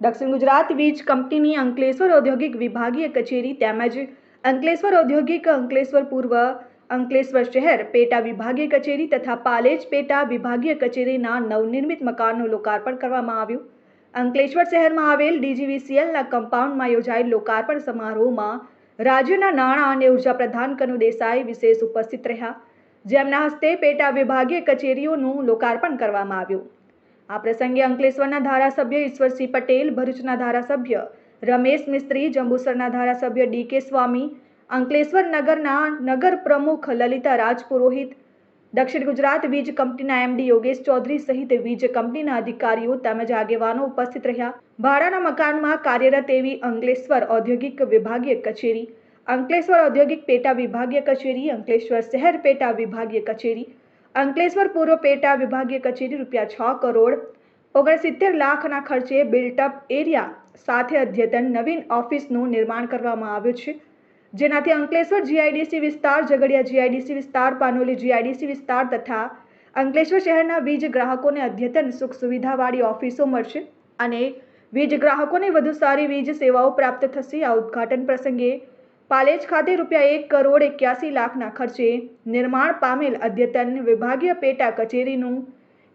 દક્ષિણ ગુજરાત વીજ કંપનીની અંકલેશ્વર ઔદ્યોગિક વિભાગીય કચેરી તેમજ અંકલેશ્વર ઔદ્યોગિક, અંકલેશ્વર પૂર્વ, અંકલેશ્વર શહેર પેટા વિભાગીય કચેરી તથા પાલેજ પેટા વિભાગીય કચેરીના નવનિર્મિત મકાનનું લોકાર્પણ કરવામાં આવ્યું. અંકલેશ્વર શહેરમાં આવેલ ડીજીવીસીએલના કમ્પાઉન્ડમાં યોજાયેલ લોકાર્પણ સમારોહમાં રાજ્યના નાણાં અને ઉર્જા પ્રધાન કનુ દેસાઈ વિશેષ ઉપસ્થિત રહ્યા, જેમના હસ્તે પેટા વિભાગીય કચેરીઓનું લોકાર્પણ કરવામાં આવ્યું. આ પ્રસંગે અંકલેશ્વરના ધારાસભ્ય ઈશ્વરસિંહ પટેલ, ભરૂચના ધારાસભ્ય રમેશ મિસ્ત્રી, જંબુસરના ધારાસભ્ય ડી.કે. સ્વામી, અંકલેશ્વર નગરના નગર પ્રમુખ લલિતા રાજપુરોહિત, દક્ષિણ ગુજરાત વીજ કંપનીના એમડી યોગેશ ચૌધરી સહિત વીજ કંપનીના અધિકારીઓ તેમજ આગેવાનો ઉપસ્થિત રહ્યા. ભાડાના મકાનમાં કાર્યરત એવી અંકલેશ્વર ઔદ્યોગિક વિભાગીય કચેરી, અંકલેશ્વર ઔદ્યોગિક પેટા વિભાગીય કચેરી, અંકલેશ્વર શહેર પેટા વિભાગીય કચેરી, અંકલેશ્વર પૂર્વ પેટા વિભાગીય કચેરી ₹6 કરોડ 69 લાખના ખર્ચે બિલ્ટઅપ એરિયા સાથે અદ્યતન નવીન ઓફિસનું નિર્માણ કરવામાં આવ્યું છે, જેનાથી અંકલેશ્વર જીઆઈડીસી વિસ્તાર, ઝઘડિયા જીઆઈડીસી વિસ્તાર, પાનોલી જીઆઈડીસી વિસ્તાર તથા અંકલેશ્વર શહેરના વીજ ગ્રાહકોને અદ્યતન સુખ સુવિધાવાળી ઓફિસો મળશે અને વીજ ગ્રાહકોને વધુ સારી વીજ સેવાઓ પ્રાપ્ત થશે. આ ઉદ્ઘાટન પ્રસંગે પાલેજ ખાતે ₹1 કરોડ 81 લાખના ખર્ચે નિર્માણ પામેલ અદ્યતન વિભાગીય પેટા કચેરીનું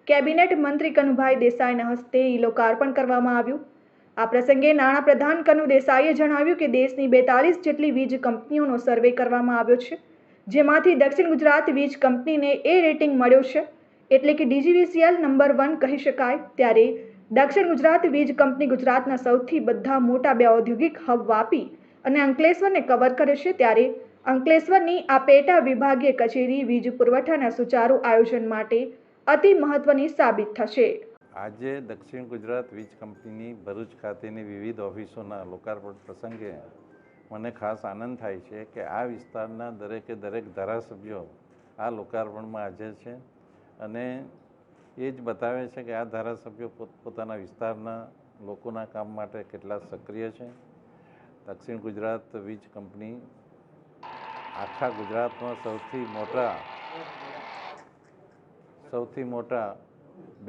કેબિનેટ મંત્રી કનુભાઈ દેસાઈના હસ્તે લોકાર્પણ કરવામાં આવ્યું. આ પ્રસંગે નાણાં પ્રધાન કનુ દેસાઈએ જણાવ્યું કે દેશની 42 જેટલી વીજ કંપનીઓનો સર્વે કરવામાં આવ્યો છે, જેમાંથી દક્ષિણ ગુજરાત વીજ કંપનીને A રેટિંગ મળ્યો છે, એટલે કે ડીજીવીસીએલ નંબર 1 કહી શકાય. ત્યારે દક્ષિણ ગુજરાત વીજ કંપની ગુજરાતના સૌથી બધા મોટા 2 ઔદ્યોગિક હબ વાપી અને અંકલેશ્વરને કવર કરે છે. ત્યારે અંકલેશ્વરની આ પેટા વિભાગીય કચેરી વીજ પુરવઠાના સુચારુ આયોજન માટે અતિ મહત્વની સાબિત થશે. આજે દક્ષિણ ગુજરાત વીજ કંપનીની ભરૂચ ખાતેની વિવિધ ઓફિસોના લોકાર્પણ પ્રસંગે મને ખાસ આનંદ થાય છે કે આ વિસ્તારના દરેકે દરેક ધારાસભ્યો આ લોકાર્પણમાં હાજર છે અને એ જ બતાવે છે કે આ ધારાસભ્યો પોતપોતાના વિસ્તારના લોકોના કામ માટે કેટલા સક્રિય છે. દક્ષિણ ગુજરાત વીજ કંપની આખા ગુજરાતમાં સૌથી મોટા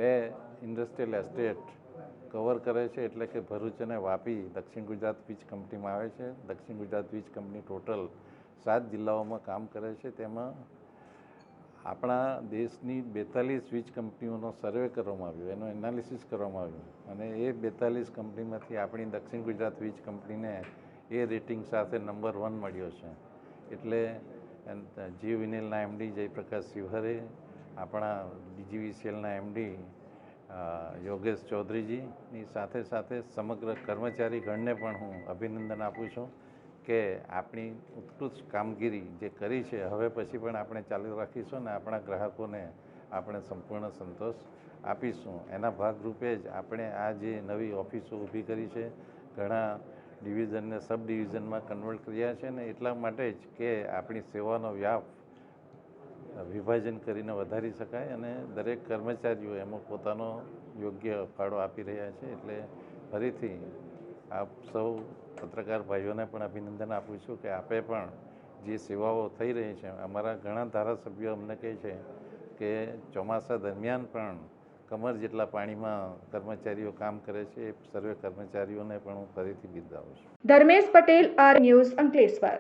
2 ઇન્ડસ્ટ્રીયલ એસ્ટેટ કવર કરે છે, એટલે કે ભરૂચ અને વાપી દક્ષિણ ગુજરાત વીજ કંપનીમાં આવે છે. દક્ષિણ ગુજરાત વીજ કંપની ટોટલ 7 જિલ્લાઓમાં કામ કરે છે. તેમાં આપણા દેશની 42 વીજ કંપનીઓનો સર્વે કરવામાં આવ્યો, એનું એનાલિસિસ કરવામાં આવ્યું અને એ 42 કંપનીમાંથી આપણી દક્ષિણ ગુજરાત વીજ કંપનીને A રેટિંગ સાથે નંબર 1 મળ્યો છે. એટલે જીવીનેલના એમડી જયપ્રકાશ શિવહરે, આપણા ડીજીવીસીએલના એમડી યોગેશ ચૌધરીજીની સાથે સાથે સમગ્ર કર્મચારી ગણને પણ હું અભિનંદન આપું છું કે આપણી ઉત્કૃષ્ટ કામગીરી જે કરી છે હવે પછી પણ આપણે ચાલુ રાખીશું અને આપણા ગ્રાહકોને આપણે સંપૂર્ણ સંતોષ આપીશું. એના ભાગરૂપે જ આપણે આ જે નવી ઓફિસો ઊભી કરી છે, ઘણા ડિવિઝનને સબ ડિવિઝનમાં કન્વર્ટ કર્યા છે ને એટલા માટે જ કે આપણી સેવાનો વ્યાપ વિભાજન કરીને વધારી શકાય અને દરેક કર્મચારીઓ એમાં પોતાનો યોગ્ય ફાળો આપી રહ્યા છે. એટલે ફરીથી આપ સૌ પત્રકાર ભાઈઓને પણ અભિનંદન આપું છું કે આપે પણ જે સેવાઓ થઈ રહી છે. અમારા ઘણા ધારાસભ્યો અમને કહે છે કે ચોમાસા દરમિયાન પણ કમર જેટલા પાણીમાં કર્મચારીઓ કામ કરે છે. એ સર્વે કર્મચારીઓને પણ હું ફરીથી બિરદાવું છું. Dharmesh Patel, R news, Ankleshwar.